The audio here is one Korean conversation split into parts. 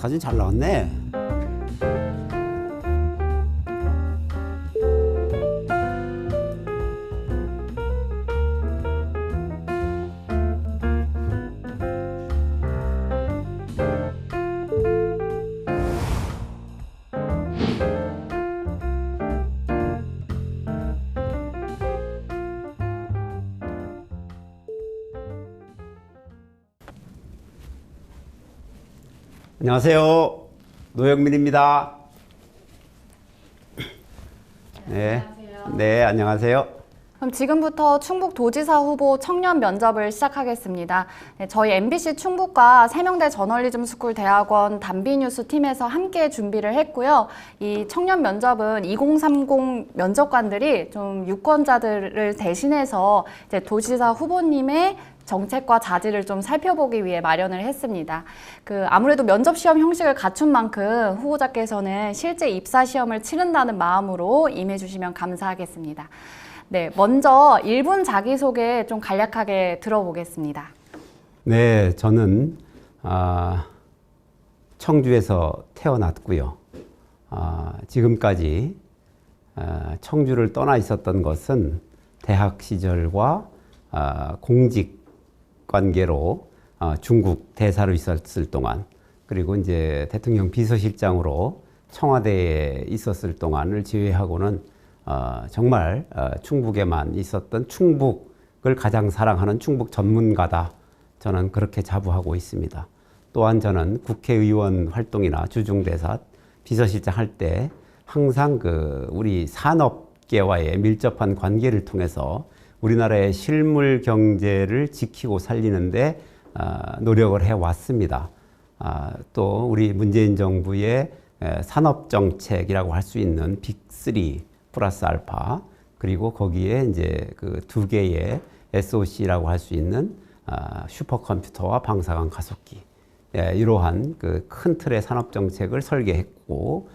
사진 잘 나왔네. 안녕하세요. 노영민입니다. 네. 안녕하세요. 네, 안녕하세요. 그럼 지금부터 충북도지사 후보 청년 면접을 시작하겠습니다. 네, 저희 MBC 충북과 세명대 저널리즘 스쿨 대학원 단비뉴스 팀에서 함께 준비를 했고요. 이 청년 면접은 2030 면접관들이 좀 유권자들을 대신해서 이제 도지사 후보님의 정책과 자질을 좀 살펴보기 위해 마련을 했습니다. 아무래도 면접 시험 형식을 갖춘 만큼 후보자께서는 실제 입사 시험을 치른다는 마음으로 임해 주시면 감사하겠습니다. 네, 먼저 1분 자기소개 좀 간략하게 들어보겠습니다. 네, 저는 청주에서 태어났고요. 지금까지 청주를 떠나 있었던 것은 대학 시절과 공직 관계로 중국 대사로 있었을 동안, 그리고 이제 대통령 비서실장으로 청와대에 있었을 동안을 제외하고는 정말 충북에만 있었던 충북을 가장 사랑하는 충북 전문가다. 저는 그렇게 자부하고 있습니다. 또한 저는 국회의원 활동이나 주중대사, 비서실장 할 때 항상 우리 산업계와의 밀접한 관계를 통해서 우리나라의 실물 경제를 지키고 살리는데 노력을 해왔습니다. 또 우리 문재인 정부의 산업정책이라고 할 수 있는 빅3 플러스 알파, 그리고 거기에 이제 그 두 개의 SOC라고 할 수 있는 슈퍼컴퓨터와 방사능 가속기, 이러한 그 큰 틀의 산업정책을 설계했고,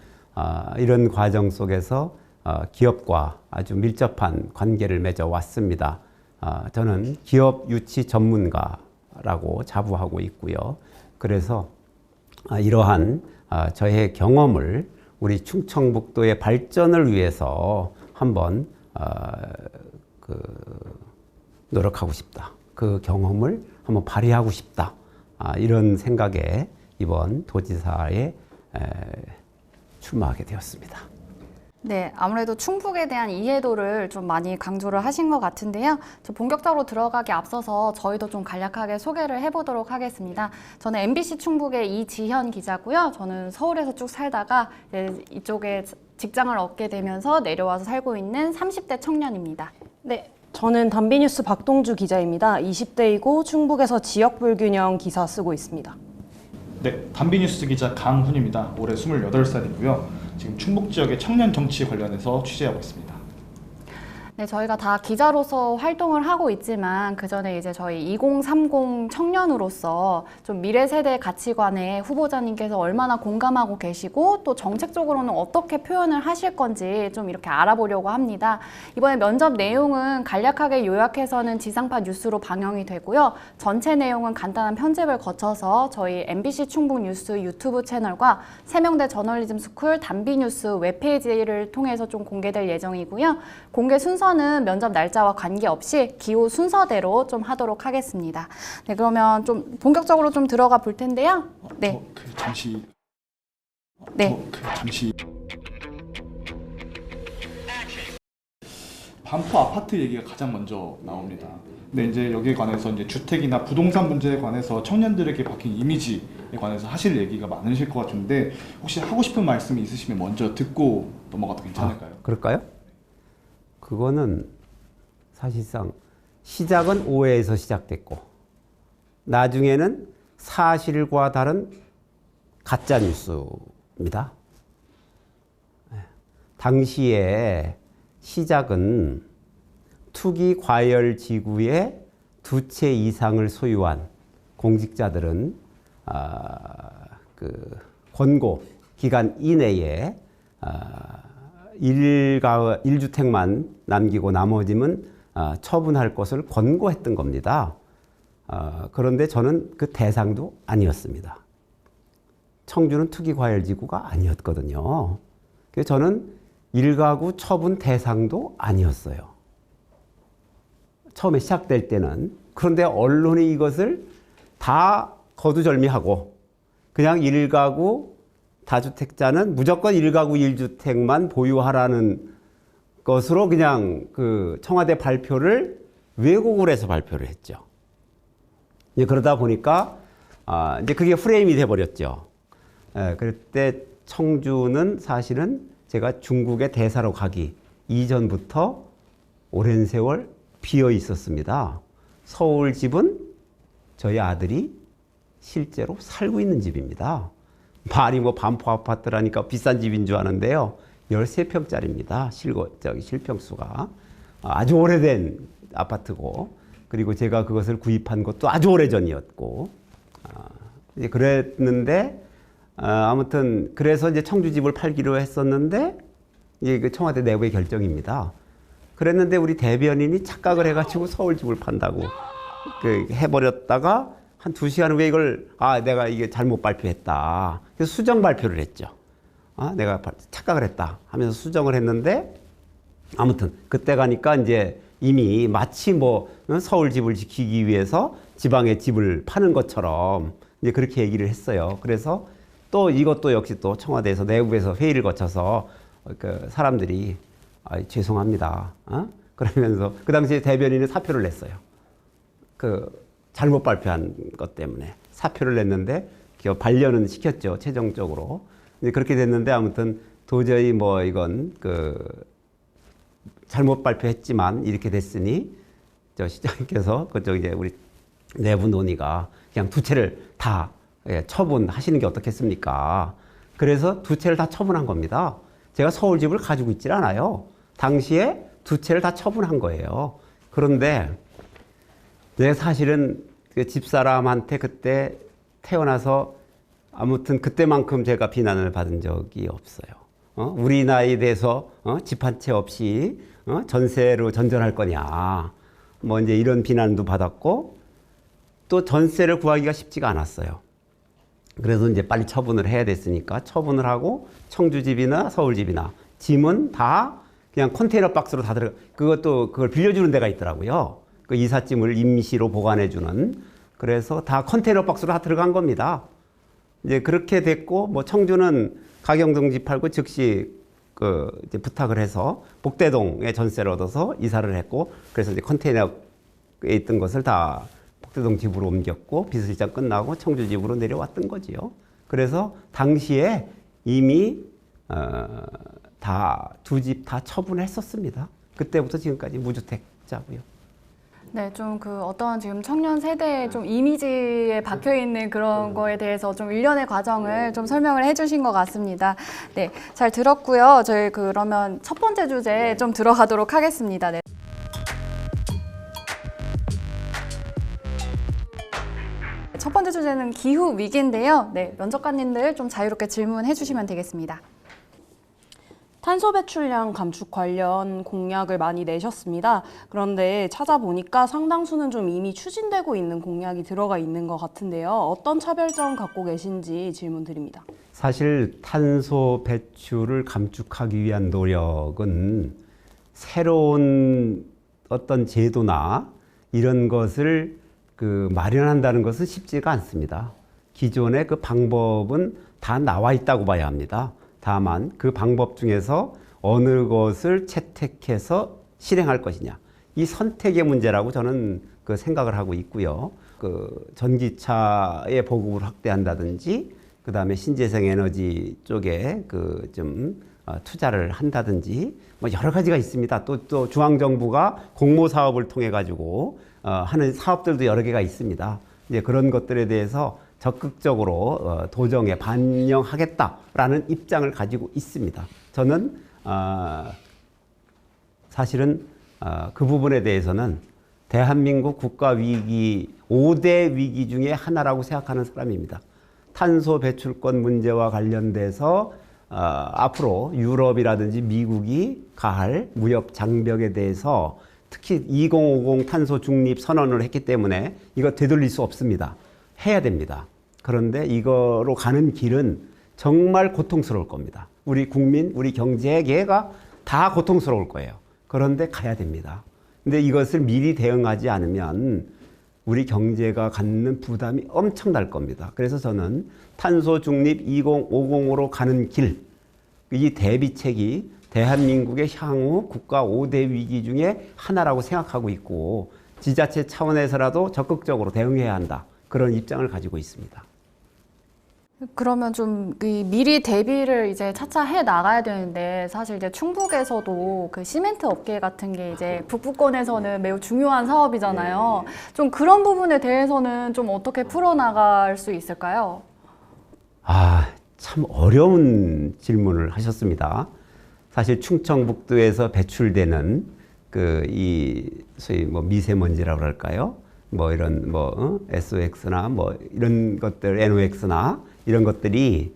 이런 과정 속에서 기업과 아주 밀접한 관계를 맺어왔습니다. 저는 기업 유치 전문가라고 자부하고 있고요. 그래서 이러한 저의 경험을 우리 충청북도의 발전을 위해서 한번 노력하고 싶다. 그 경험을 한번 발휘하고 싶다. 이런 생각에 이번 도지사에 출마하게 되었습니다. 네, 아무래도 충북에 대한 이해도를 좀 많이 강조를 하신 것 같은데요. 저 본격적으로 들어가기 앞서서 저희도 좀 간략하게 소개를 해보도록 하겠습니다. 저는 MBC 충북의 이지현 기자고요. 저는 서울에서 쭉 살다가 이쪽에 직장을 얻게 되면서 내려와서 살고 있는 30대 청년입니다. 네, 저는 단비뉴스 박동주 기자입니다. 20대이고 충북에서 지역 불균형 기사 쓰고 있습니다. 네, 단비뉴스 기자 강훈입니다. 올해 28살이고요. 지금 충북 지역의 청년 정치 관련해서 취재하고 있습니다. 네, 저희가 다 기자로서 활동을 하고 있지만 그 전에 이제 저희 2030 청년으로서 좀 미래 세대 가치관에 후보자님께서 얼마나 공감하고 계시고 또 정책적으로는 어떻게 표현을 하실 건지 좀 이렇게 알아보려고 합니다. 이번에 면접 내용은 간략하게 요약해서는 지상파 뉴스로 방영이 되고요. 전체 내용은 간단한 편집을 거쳐서 저희 MBC 충북 뉴스 유튜브 채널과 세명대 저널리즘 스쿨 단비뉴스 웹페이지를 통해서 좀 공개될 예정이고요. 공개 순서는 면접 날짜와 관계없이 기호 순서대로 좀 하도록 하겠습니다. 네, 그러면 좀 본격적으로 좀 들어가 볼 텐데요. 네. 잠시. 반포 아파트 얘기가 가장 먼저 나옵니다. 근데 이제 여기에 관해서 이제 주택이나 부동산 문제에 관해서 청년들에게 박힌 이미지에 관해서 하실 얘기가 많으실 것 같은데 혹시 하고 싶은 말씀이 있으시면 먼저 듣고 넘어가도 괜찮을까요? 그럴까요? 그거는 사실상 시작은 오해에서 시작됐고 나중에는 사실과 다른 가짜 뉴스입니다. 당시에 시작은 투기 과열 지구의 2채 이상을 소유한 공직자들은 권고 기간 이내에 1주택만 남기고 나머지는 처분할 것을 권고했던 겁니다. 그런데 저는 그 대상도 아니었습니다. 청주는 투기과열지구가 아니었거든요. 그래서 저는 1가구 처분 대상도 아니었어요. 처음에 시작될 때는. 그런데 언론이 이것을 다 거두절미하고 그냥 1가구 다주택자는 무조건 1가구 1주택만 보유하라는 것으로 그냥 그 청와대 발표를 왜곡을 해서 발표를 했죠. 이제 그러다 보니까 이제 그게 프레임이 돼버렸죠. 그럴 때 청주는 사실은 제가 중국의 대사로 가기 이전부터 오랜 세월 비어 있었습니다. 서울 집은 저희 아들이 실제로 살고 있는 집입니다. 말이 뭐 반포 아파트라니까 비싼 집인 줄 아는데요. 13평짜리입니다. 실평수가. 아주 오래된 아파트고, 그리고 제가 그것을 구입한 것도 아주 오래전이었고, 이제 그랬는데, 아무튼, 그래서 이제 청주집을 팔기로 했었는데, 이게 그 청와대 내부의 결정입니다. 그랬는데 우리 대변인이 착각을 해가지고 서울집을 판다고 해버렸다가, 한 2시간 후에 이걸, 내가 이게 잘못 발표했다. 그래서 수정 발표를 했죠. 내가 착각을 했다 하면서 수정을 했는데, 아무튼, 그때 가니까 이제 이미 마치 뭐 서울 집을 지키기 위해서 지방의 집을 파는 것처럼 이제 그렇게 얘기를 했어요. 그래서 또 이것도 역시 또 청와대에서 내부에서 회의를 거쳐서 그 사람들이 죄송합니다. 그러면서 그 당시에 대변인은 사표를 냈어요. 그 잘못 발표한 것 때문에 사표를 냈는데 반려는 시켰죠. 최종적으로. 이제 그렇게 됐는데 아무튼 도저히 뭐 이건 잘못 발표했지만 이렇게 됐으니 저 시장님께서 그쪽 이제 우리 내부 논의가 그냥 두 채를 다 처분하시는 게 어떻겠습니까? 그래서 두 채를 다 처분한 겁니다. 제가 서울집을 가지고 있질 않아요. 당시에 두 채를 다 처분한 거예요. 그런데 내가 사실은 그 집사람한테 그때 태어나서 아무튼 그때만큼 제가 비난을 받은 적이 없어요. 우리 나이 돼서 집 한 채 없이 전세로 전전할 거냐. 뭐 이제 이런 비난도 받았고 또 전세를 구하기가 쉽지가 않았어요. 그래서 이제 빨리 처분을 해야 됐으니까 처분을 하고 청주집이나 서울집이나 짐은 다 그냥 컨테이너 박스로 다 들어가. 그걸 빌려주는 데가 있더라고요. 그 이삿짐을 임시로 보관해주는. 그래서 다 컨테이너 박스로 다 들어간 겁니다. 이제 그렇게 됐고, 뭐 청주는 가경동 집 팔고 즉시 이제 부탁을 해서 복대동에 전세를 얻어서 이사를 했고, 그래서 이제 컨테이너에 있던 것을 다 복대동 집으로 옮겼고, 비서실장 끝나고 청주 집으로 내려왔던 거지요. 그래서 당시에 이미 다 두 집 다 처분했었습니다. 그때부터 지금까지 무주택자고요. 네, 좀 어떤 지금 청년 세대의 좀 이미지에 박혀 있는 그런 거에 대해서 좀 일련의 과정을 좀 설명을 해주신 것 같습니다. 네, 잘 들었고요. 저희 그러면 첫 번째 주제 좀 들어가도록 하겠습니다. 네. 첫 번째 주제는 기후 위기인데요. 네, 면접관님들 좀 자유롭게 질문해 주시면 되겠습니다. 탄소 배출량 감축 관련 공약을 많이 내셨습니다. 그런데 찾아보니까 상당수는 좀 이미 추진되고 있는 공약이 들어가 있는 것 같은데요. 어떤 차별점 갖고 계신지 질문 드립니다. 사실 탄소 배출을 감축하기 위한 노력은 새로운 어떤 제도나 이런 것을 마련한다는 것은 쉽지가 않습니다. 기존의 그 방법은 다 나와 있다고 봐야 합니다. 다만 그 방법 중에서 어느 것을 채택해서 실행할 것이냐, 이 선택의 문제라고 저는 생각을 하고 있고요. 전기차의 보급을 확대한다든지, 그 다음에 신재생 에너지 쪽에 좀 투자를 한다든지, 뭐 여러 가지가 있습니다. 또 중앙 정부가 공모 사업을 통해 가지고 하는 사업들도 여러 개가 있습니다. 이제 그런 것들에 대해서 적극적으로 도정에 반영하겠다라는 입장을 가지고 있습니다. 저는 사실은 그 부분에 대해서는 대한민국 국가 위기 5대 위기 중에 하나라고 생각하는 사람입니다. 탄소 배출권 문제와 관련돼서 앞으로 유럽이라든지 미국이 가할 무역 장벽에 대해서 특히 2050 탄소 중립 선언을 했기 때문에 이거 되돌릴 수 없습니다. 해야 됩니다. 그런데 이거로 가는 길은 정말 고통스러울 겁니다. 우리 국민, 우리 경제계가 다 고통스러울 거예요. 그런데 가야 됩니다. 근데 이것을 미리 대응하지 않으면 우리 경제가 갖는 부담이 엄청날 겁니다. 그래서 저는 탄소 중립 2050으로 가는 길, 이 대비책이 대한민국의 향후 국가 5대 위기 중에 하나라고 생각하고 있고 지자체 차원에서라도 적극적으로 대응해야 한다. 그런 입장을 가지고 있습니다. 그러면 좀 미리 대비를 이제 차차 해 나가야 되는데 사실 이제 충북에서도 그 시멘트 업계 같은 게 이제 북부권에서는 매우 중요한 사업이잖아요. 좀 그런 부분에 대해서는 좀 어떻게 풀어나갈 수 있을까요? 참 어려운 질문을 하셨습니다. 사실 충청북도에서 배출되는 이 소위 뭐 미세먼지라고 할까요? 뭐 이런 SOX나 뭐 이런 것들, NOX나 이런 것들이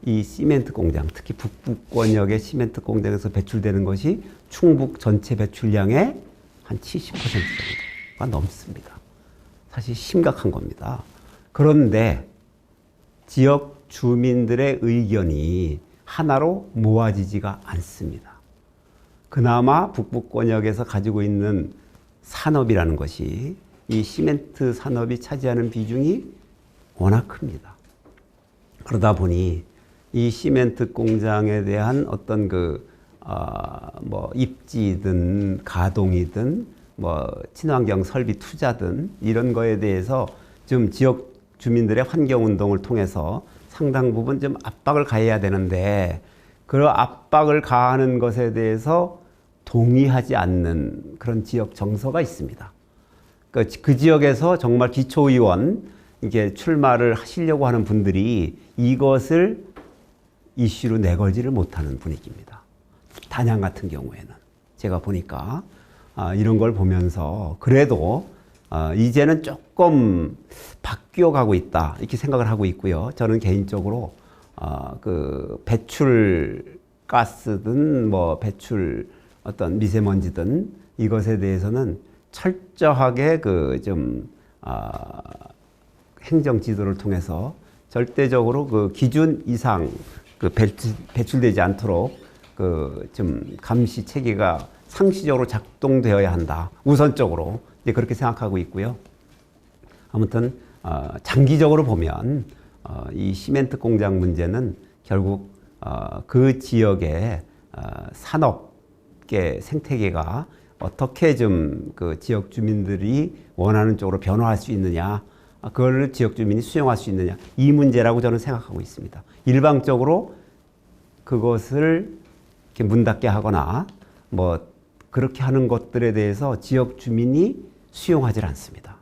이 시멘트 공장, 특히 북부권역의 시멘트 공장에서 배출되는 것이 충북 전체 배출량의 한 70% 정도가 넘습니다. 사실 심각한 겁니다. 그런데 지역 주민들의 의견이 하나로 모아지지가 않습니다. 그나마 북부권역에서 가지고 있는 산업이라는 것이 이 시멘트 산업이 차지하는 비중이 워낙 큽니다. 그러다 보니 이 시멘트 공장에 대한 어떤 입지든 가동이든 친환경 설비 투자든 이런 거에 대해서 좀 지역 주민들의 환경 운동을 통해서 상당 부분 좀 압박을 가해야 되는데 그 압박을 가하는 것에 대해서 동의하지 않는 그런 지역 정서가 있습니다. 그 지역에서 정말 기초의원 이게 출마를 하시려고 하는 분들이 이것을 이슈로 내걸지를 못하는 분위기입니다. 단양 같은 경우에는 제가 보니까 이런 걸 보면서 그래도 이제는 조금 바뀌어가고 있다 이렇게 생각을 하고 있고요. 저는 개인적으로 그 배출 가스든 배출 어떤 미세먼지든 이것에 대해서는 철저하게 행정 지도를 통해서 절대적으로 그 기준 이상 배출되지 않도록 좀 감시 체계가 상시적으로 작동되어야 한다. 우선적으로 이제 그렇게 생각하고 있고요. 아무튼 장기적으로 보면 이 시멘트 공장 문제는 결국 그 지역의 산업계 생태계가 어떻게 좀 그 지역 주민들이 원하는 쪽으로 변화할 수 있느냐, 그걸 지역 주민이 수용할 수 있느냐, 이 문제라고 저는 생각하고 있습니다. 일방적으로 그것을 이렇게 문 닫게 하거나 그렇게 하는 것들에 대해서 지역 주민이 수용하지 않습니다.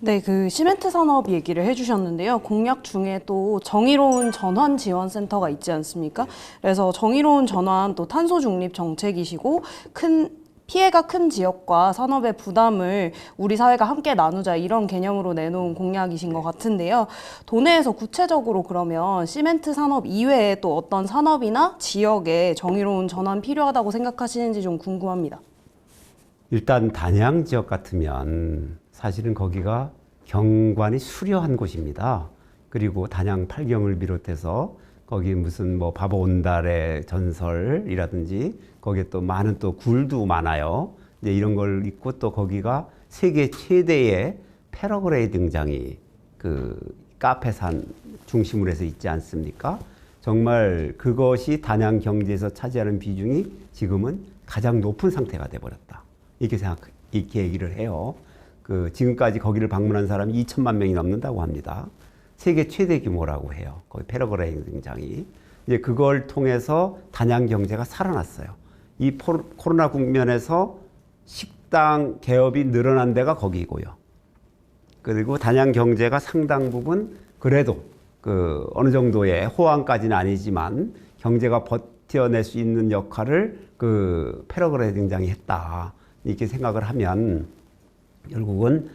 네, 그 시멘트 산업 얘기를 해주셨는데요. 공약 중에 또 정의로운 전환 지원센터가 있지 않습니까? 그래서 정의로운 전환 또 탄소 중립 정책이시고 피해가 큰 지역과 산업의 부담을 우리 사회가 함께 나누자 이런 개념으로 내놓은 공약이신 것 같은데요. 도내에서 구체적으로 그러면 시멘트 산업 이외에 또 어떤 산업이나 지역에 정의로운 전환 필요하다고 생각하시는지 좀 궁금합니다. 일단 단양 지역 같으면 사실은 거기가 경관이 수려한 곳입니다. 그리고 단양 팔경을 비롯해서 거기 무슨 바보온달의 전설이라든지 거기에 또 많은 또 굴도 많아요. 이제 이런 걸 있고 또 거기가 세계 최대의 패러글라이딩장이 그 카페산 중심으로 해서 있지 않습니까? 정말 그것이 단양 경제에서 차지하는 비중이 지금은 가장 높은 상태가 돼버렸다. 이렇게 얘기를 해요. 지금까지 거기를 방문한 사람이 2천만 명이 넘는다고 합니다. 세계 최대 규모라고 해요. 거기 패러글라이딩장이. 이제 그걸 통해서 단양 경제가 살아났어요. 이 코로나 국면에서 식당 개업이 늘어난 데가 거기고요. 그리고 단양 경제가 상당 부분 그래도 어느 정도의 호황까지는 아니지만 경제가 버텨낼 수 있는 역할을 패러글라이딩장이 했다. 이렇게 생각을 하면 결국은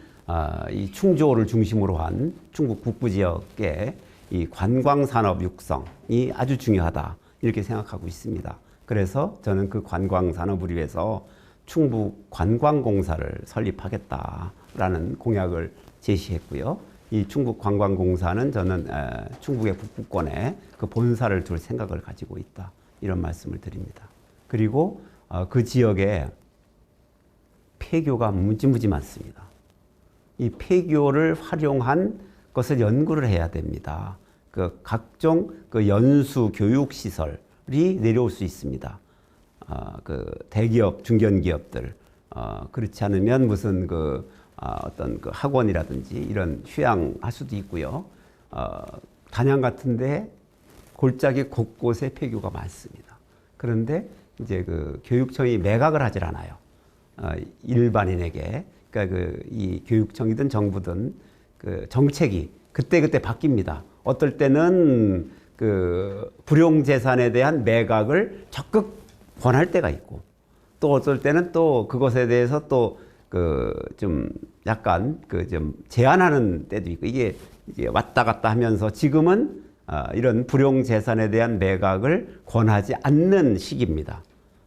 이 충주호를 중심으로 한 충북 북부 지역의 이 관광산업 육성이 아주 중요하다 이렇게 생각하고 있습니다. 그래서 저는 그 관광산업을 위해서 충북 관광공사를 설립하겠다라는 공약을 제시했고요. 이 충북관광공사는 저는 충북의 북부권에 그 본사를 둘 생각을 가지고 있다. 이런 말씀을 드립니다. 그리고 그 지역에 폐교가 무지무지 많습니다. 이 폐교를 활용한 것을 연구를 해야 됩니다. 그 각종 그 연수 교육 시설이 내려올 수 있습니다. 그 대기업, 중견기업들 그렇지 않으면 무슨 어떤 그 학원이라든지 이런 휴양할 수도 있고요. 단양 같은데 골짜기 곳곳에 폐교가 많습니다. 그런데 이제 그 교육청이 매각을 하질 않아요. 일반인에게. 그러니까 이 교육청이든 정부든 그 정책이 그때그때 바뀝니다. 어떨 때는 그 불용재산에 대한 매각을 적극 권할 때가 있고, 또 어떨 때는 또 그것에 대해서 또 그 좀 약간 그 좀 제한하는 때도 있고, 이게 왔다 갔다 하면서 지금은 이런 불용재산에 대한 매각을 권하지 않는 시기입니다.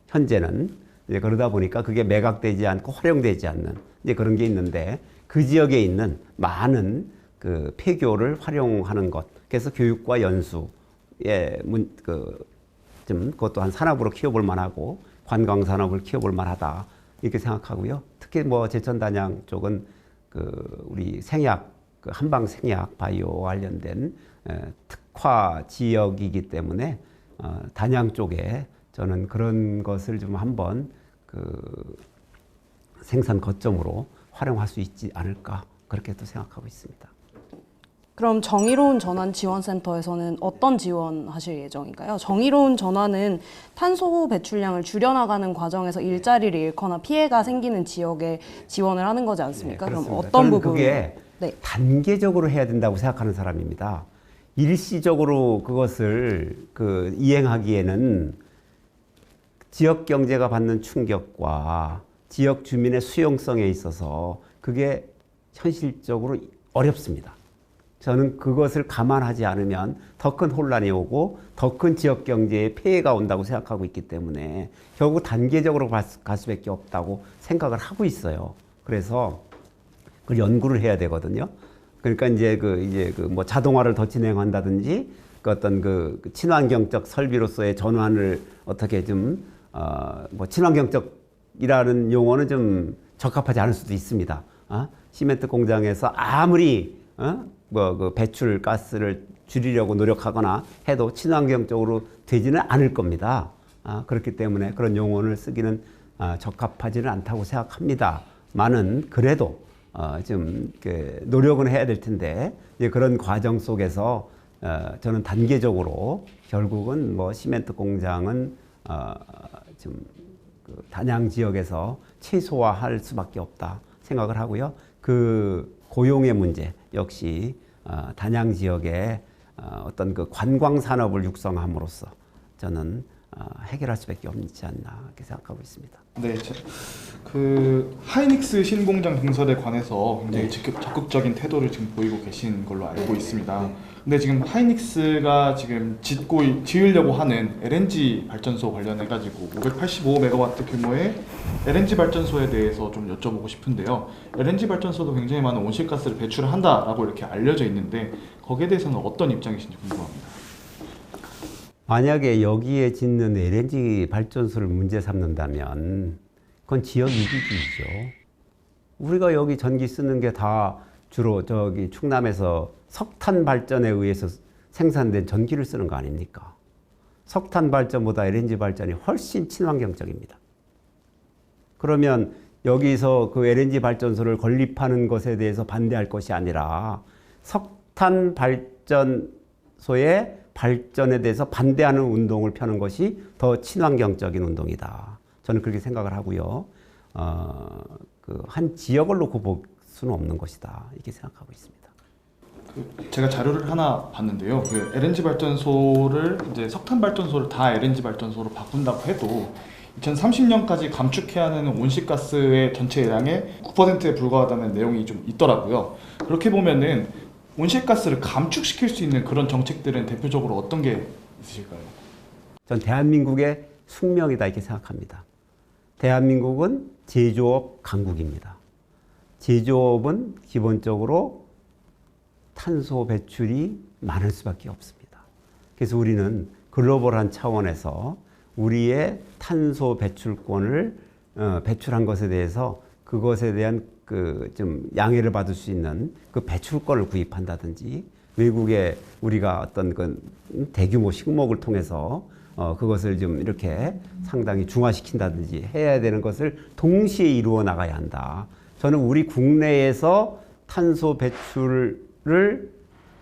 현재는. 이제 그러다 보니까 그게 매각되지 않고 활용되지 않는 이제 그런 게 있는데, 그 지역에 있는 많은 그 폐교를 활용하는 것. 그래서 교육과 연수에 좀 그것도 한 산업으로 키워볼 만하고 관광 산업을 키워볼 만하다 이렇게 생각하고요. 특히 뭐 제천 단양 쪽은 그 우리 생약, 그 한방 생약 바이오 관련된 특화 지역이기 때문에 단양 쪽에 저는 그런 것을 좀 한번 그 생산 거점으로 활용할 수 있지 않을까 그렇게 또 생각하고 있습니다. 그럼 정의로운 전환 지원센터에서는 어떤 지원하실 예정인가요? 정의로운 전환은 탄소 배출량을 줄여나가는 과정에서 일자리를 잃거나 피해가 생기는 지역에 지원을 하는 거지 않습니까? 네, 그럼 그렇습니다. 어떤 저는 부분? 그게 네. 단계적으로 해야 된다고 생각하는 사람입니다. 일시적으로 그것을 이행하기에는 지역 경제가 받는 충격과 지역 주민의 수용성에 있어서 그게 현실적으로 어렵습니다. 저는 그것을 감안하지 않으면 더 큰 혼란이 오고 더 큰 지역 경제에 폐해가 온다고 생각하고 있기 때문에 결국 단계적으로 갈 수밖에 없다고 생각을 하고 있어요. 그래서 그걸 연구를 해야 되거든요. 그러니까 이제 뭐 자동화를 더 진행한다든지 그 어떤 그 친환경적 설비로서의 전환을 어떻게 뭐 친환경적이라는 용어는 좀 적합하지 않을 수도 있습니다. 시멘트 공장에서 아무리 그 배출 가스를 줄이려고 노력하거나 해도 친환경적으로 되지는 않을 겁니다. 그렇기 때문에 그런 용어를 쓰기는 적합하지는 않다고 생각합니다만은 그래도 좀 노력은 해야 될 텐데 이제 그런 과정 속에서 저는 단계적으로 결국은 뭐 시멘트 공장은 좀 단양 지역에서 최소화할 수밖에 없다 생각을 하고요. 그 고용의 문제 역시 단양 지역에 어떤 그 관광 산업을 육성함으로써 저는 해결할 수밖에 없지 않나 이렇게 생각하고 있습니다. 네, 그 하이닉스 신공장 증설에 관해서 굉장히 적극적인 태도를 지금 보이고 계신 걸로 알고 있습니다. 근데 지금 하이닉스가 지금 지으려고 하는 LNG 발전소 관련해가지고 585메가와트 규모의 LNG 발전소에 대해서 좀 여쭤보고 싶은데요. LNG 발전소도 굉장히 많은 온실가스를 배출한다라고 이렇게 알려져 있는데 거기에 대해서는 어떤 입장이신지 궁금합니다. 만약에 여기에 짓는 LNG 발전소를 문제 삼는다면 그건 지역 이기주의죠. 우리가 여기 전기 쓰는 게 다 주로 저기 충남에서 석탄 발전에 의해서 생산된 전기를 쓰는 거 아닙니까? 석탄 발전보다 LNG 발전이 훨씬 친환경적입니다. 그러면 여기서 그 LNG 발전소를 건립하는 것에 대해서 반대할 것이 아니라 석탄 발전소의 발전에 대해서 반대하는 운동을 펴는 것이 더 친환경적인 운동이다. 저는 그렇게 생각을 하고요. 한 지역을 놓고 볼 수는 없는 것이다. 이렇게 생각하고 있습니다. 제가 자료를 하나 봤는데요. 그 LNG 발전소를 이제 석탄 발전소를 다 LNG 발전소로 바꾼다고 해도 2030년까지 감축해야 하는 온실가스의 전체량의 9%에 불과하다는 내용이 좀 있더라고요. 그렇게 보면은 온실가스를 감축시킬 수 있는 그런 정책들은 대표적으로 어떤 게 있으실까요? 전 대한민국의 숙명이다 이렇게 생각합니다. 대한민국은 제조업 강국입니다. 제조업은 기본적으로 탄소 배출이 많을 수밖에 없습니다. 그래서 우리는 글로벌한 차원에서 우리의 탄소 배출권을 배출한 것에 대해서 그것에 대한 그 좀 양해를 받을 수 있는 그 배출권을 구입한다든지 외국에 우리가 어떤 그 대규모 식목을 통해서 그것을 좀 이렇게 상당히 중화시킨다든지 해야 되는 것을 동시에 이루어 나가야 한다. 저는 우리 국내에서 탄소 배출을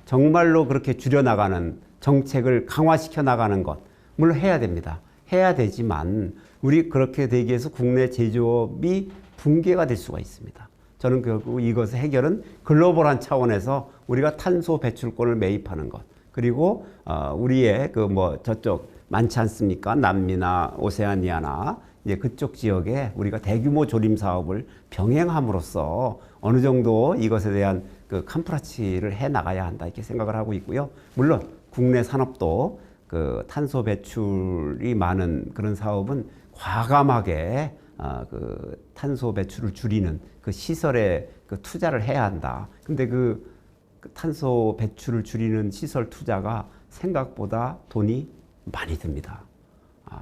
정말로 그렇게 줄여나가는 정책을 강화시켜 나가는 것, 물론 해야 됩니다. 해야 되지만 우리 그렇게 되기 위해서 국내 제조업이 붕괴가 될 수가 있습니다. 저는 결국 이것의 해결은 글로벌한 차원에서 우리가 탄소 배출권을 매입하는 것, 그리고 우리의 그 뭐 저쪽 많지 않습니까? 남미나 오세아니아나 이제 그쪽 지역에 우리가 대규모 조림 사업을 병행함으로써 어느 정도 이것에 대한 그 캄프라치를 해 나가야 한다 이렇게 생각을 하고 있고요. 물론 국내 산업도 그 탄소 배출이 많은 그런 사업은 과감하게 그 탄소 배출을 줄이는 그 시설에 그 투자를 해야 한다. 근데 그 탄소 배출을 줄이는 시설 투자가 생각보다 돈이 많이 듭니다.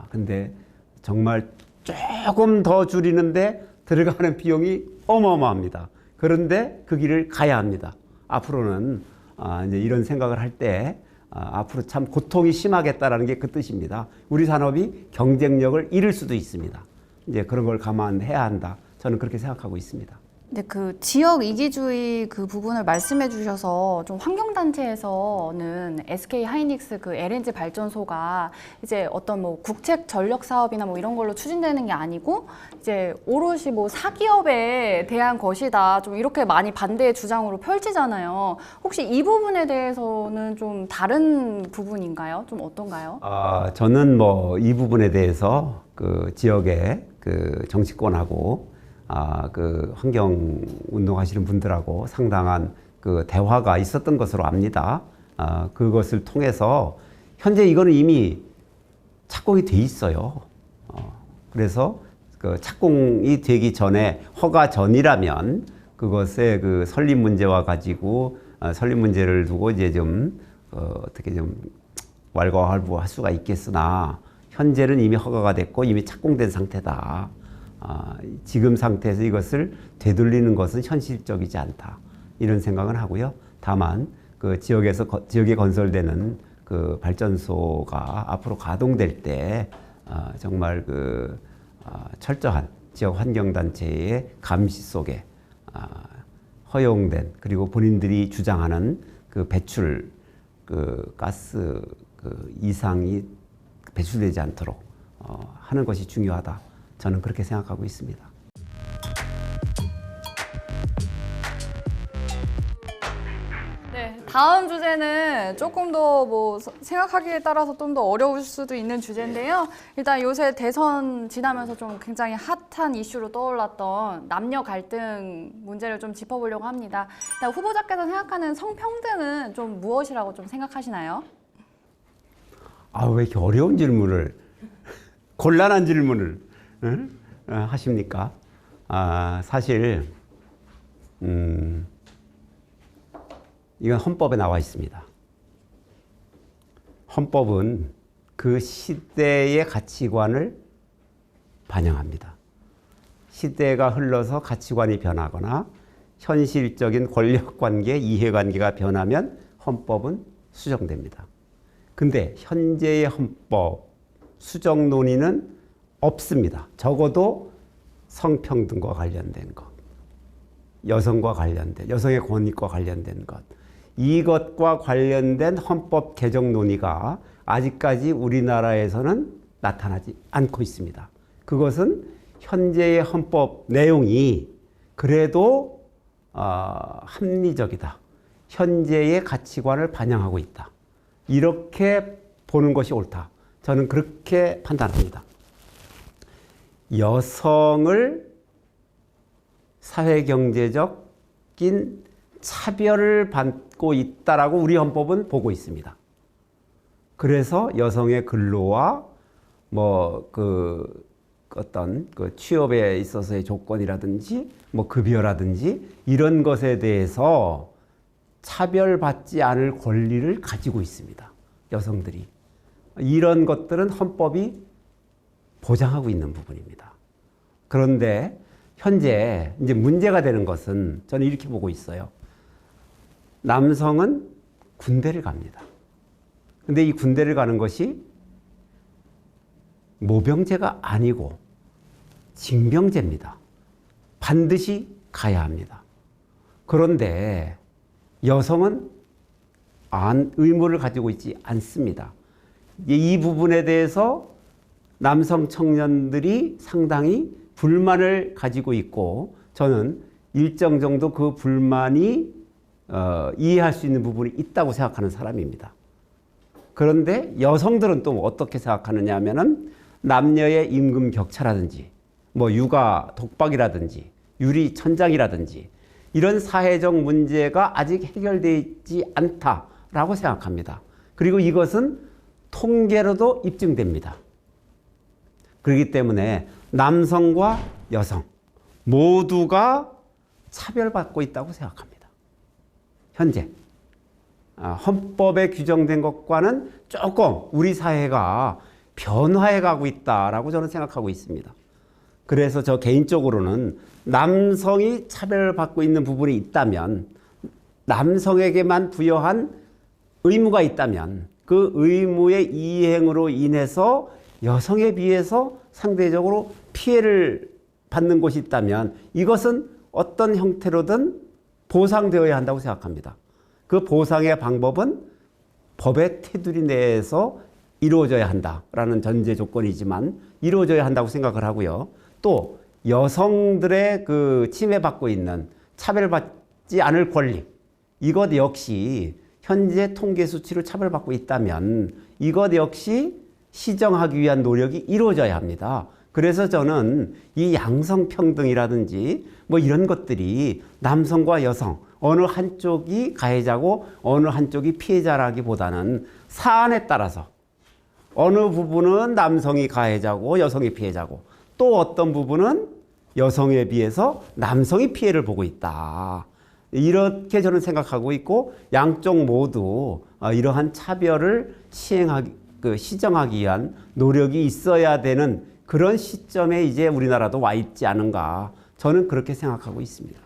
근데 정말 조금 더 줄이는데 들어가는 비용이 어마어마합니다. 그런데 그 길을 가야 합니다. 앞으로는 이제 이런 생각을 할 때 앞으로 참 고통이 심하겠다라는 게 그 뜻입니다. 우리 산업이 경쟁력을 잃을 수도 있습니다. 이제 그런 걸 감안해야 한다. 저는 그렇게 생각하고 있습니다. 네, 그 지역 이기주의 그 부분을 말씀해 주셔서 좀 환경단체에서는 SK 하이닉스 그 LNG 발전소가 이제 어떤 뭐 국책 전력 사업이나 뭐 이런 걸로 추진되는 게 아니고 이제 오롯이 뭐 사기업에 대한 것이다. 좀 이렇게 많이 반대의 주장으로 펼치잖아요. 혹시 이 부분에 대해서는 좀 다른 부분인가요? 좀 어떤가요? 저는 뭐 이 부분에 대해서 그 지역의 그 정치권하고 그 환경 운동하시는 분들하고 상당한 그 대화가 있었던 것으로 압니다. 그것을 통해서 현재 이거는 이미 착공이 돼 있어요. 그래서 그 착공이 되기 전에 허가 전이라면 그것의 그 설립 문제와 가지고 설립 문제를 두고 이제 좀 어떻게 좀 왈가왈부할 수가 있겠으나 현재는 이미 허가가 됐고 이미 착공된 상태다. 지금 상태에서 이것을 되돌리는 것은 현실적이지 않다. 이런 생각은 하고요. 다만 그 지역에 건설되는 그 발전소가 앞으로 가동될 때 정말 그 철저한 지역 환경단체의 감시 속에 허용된 그리고 본인들이 주장하는 그 배출 그 가스 그 이상이 배출되지 않도록 하는 것이 중요하다. 저는 그렇게 생각하고 있습니다. 네, 다음 주제는 조금 더 뭐 생각하기에 따라서 좀 더 어려울 수도 있는 주제인데요. 일단 요새 대선 지나면서 좀 굉장히 핫한 이슈로 떠올랐던 남녀 갈등 문제를 좀 짚어보려고 합니다. 일단 후보자께서 생각하는 성평등은 좀 무엇이라고 좀 생각하시나요? 왜 이렇게 어려운 질문을, 곤란한 질문을 하십니까? 사실 이건 헌법에 나와 있습니다. 헌법은 그 시대의 가치관을 반영합니다. 시대가 흘러서 가치관이 변하거나 현실적인 권력관계, 이해관계가 변하면 헌법은 수정됩니다. 근데 현재의 헌법 수정 논의는 없습니다. 적어도 성평등과 관련된 것, 여성과 관련된, 여성의 권익과 관련된 것, 이것과 관련된 헌법 개정 논의가 아직까지 우리나라에서는 나타나지 않고 있습니다. 그것은 현재의 헌법 내용이 그래도 합리적이다. 현재의 가치관을 반영하고 있다. 이렇게 보는 것이 옳다. 저는 그렇게 판단합니다. 여성을 사회경제적인 차별을 받고 있다라고 우리 헌법은 보고 있습니다. 그래서 여성의 근로와 뭐 어떤 그 취업에 있어서의 조건이라든지 뭐 급여라든지 이런 것에 대해서 차별받지 않을 권리를 가지고 있습니다. 여성들이. 이런 것들은 헌법이 보장하고 있는 부분입니다. 그런데 현재 이제 문제가 되는 것은 저는 이렇게 보고 있어요. 남성은 군대를 갑니다. 근데 이 군대를 가는 것이 모병제가 아니고 징병제입니다. 반드시 가야 합니다. 그런데 여성은 의무를 가지고 있지 않습니다. 이 부분에 대해서 남성 청년들이 상당히 불만을 가지고 있고 저는 일정 정도 그 불만이 이해할 수 있는 부분이 있다고 생각하는 사람입니다. 그런데 여성들은 또 어떻게 생각하느냐 하면은 남녀의 임금 격차라든지 뭐 육아 독박이라든지 유리 천장이라든지 이런 사회적 문제가 아직 해결되어 있지 않다라고 생각합니다. 그리고 이것은 통계로도 입증됩니다. 그렇기 때문에 남성과 여성 모두가 차별받고 있다고 생각합니다. 현재 헌법에 규정된 것과는 조금 우리 사회가 변화해 가고 있다라고 저는 생각하고 있습니다. 그래서 저 개인적으로는 남성이 차별받고 있는 부분이 있다면 남성에게만 부여한 의무가 있다면 그 의무의 이행으로 인해서 여성에 비해서 상대적으로 피해를 받는 곳이 있다면 이것은 어떤 형태로든 보상되어야 한다고 생각합니다. 그 보상의 방법은 법의 테두리 내에서 이루어져야 한다라는 전제 조건이지만 이루어져야 한다고 생각을 하고요. 또 여성들의 그 침해받고 있는 차별받지 않을 권리 이것 역시 현재 통계 수치로 차별받고 있다면 이것 역시 시정하기 위한 노력이 이루어져야 합니다. 그래서 저는 이 양성평등이라든지 뭐 이런 것들이 남성과 여성 어느 한쪽이 가해자고 어느 한쪽이 피해자라기보다는 사안에 따라서 어느 부분은 남성이 가해자고 여성이 피해자고 또 어떤 부분은 여성에 비해서 남성이 피해를 보고 있다. 이렇게 저는 생각하고 있고 양쪽 모두 이러한 차별을 시정하기 위한 노력이 있어야 되는 그런 시점에 이제 우리나라도 와 있지 않은가 저는 그렇게 생각하고 있습니다.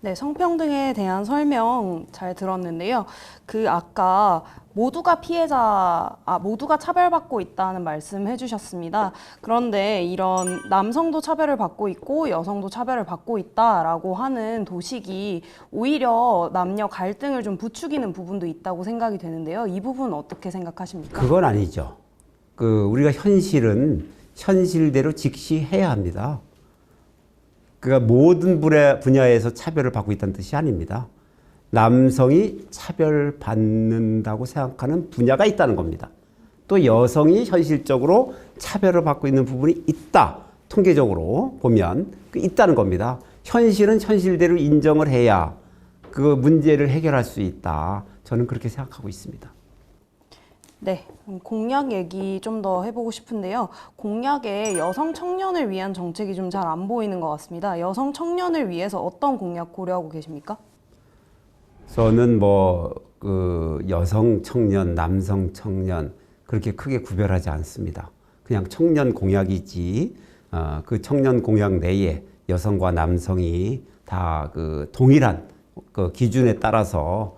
네, 성평등에 대한 설명 잘 들었는데요. 아까 모두가 모두가 차별받고 있다는 말씀 해주셨습니다. 그런데 이런 남성도 차별을 받고 있고 여성도 차별을 받고 있다라고 하는 도식이 오히려 남녀 갈등을 좀 부추기는 부분도 있다고 생각이 되는데요. 이 부분은 어떻게 생각하십니까? 그건 아니죠. 우리가 현실은 현실대로 직시해야 합니다. 그러니까 모든 분야에서 차별을 받고 있다는 뜻이 아닙니다. 남성이 차별받는다고 생각하는 분야가 있다는 겁니다. 또 여성이 현실적으로 차별을 받고 있는 부분이 있다. 통계적으로 보면 있다는 겁니다. 현실은 현실대로 인정을 해야 그 문제를 해결할 수 있다. 저는 그렇게 생각하고 있습니다. 네, 공약 얘기 좀 더 해보고 싶은데요. 공약에 여성 청년을 위한 정책이 좀 잘 안 보이는 것 같습니다. 여성 청년을 위해서 어떤 공약 고려하고 계십니까? 저는 여성 청년, 남성 청년 그렇게 크게 구별하지 않습니다. 그냥 청년 공약이지 그 청년 공약 내에 여성과 남성이 다 동일한 기준에 따라서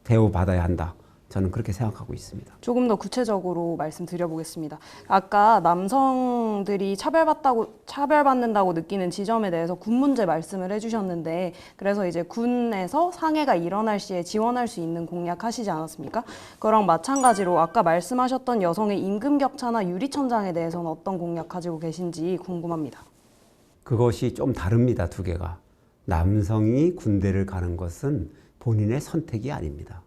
대우받아야 한다. 저는 그렇게 생각하고 있습니다. 조금 더 구체적으로 말씀드려보겠습니다. 아까 남성들이 차별받는다고 느끼는 지점에 대해서 군 문제 말씀을 해주셨는데 그래서 이제 군에서 상해가 일어날 시에 지원할 수 있는 공약 하시지 않았습니까? 그랑 마찬가지로 아까 말씀하셨던 여성의 임금 격차나 유리천장에 대해서는 어떤 공약 가지고 계신지 궁금합니다. 그것이 좀 다릅니다. 두 개가. 남성이 군대를 가는 것은 본인의 선택이 아닙니다.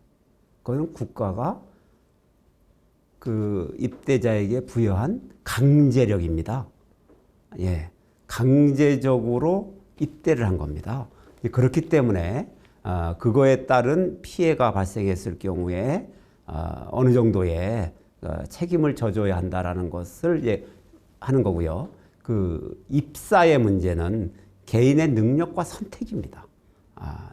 그건 국가가 입대자에게 부여한 강제력입니다. 예, 강제적으로 입대를 한 겁니다. 그렇기 때문에 그거에 따른 피해가 발생했을 경우에 어느 정도의 책임을 져줘야 한다라는 것을 하는 거고요. 입사의 문제는 개인의 능력과 선택입니다.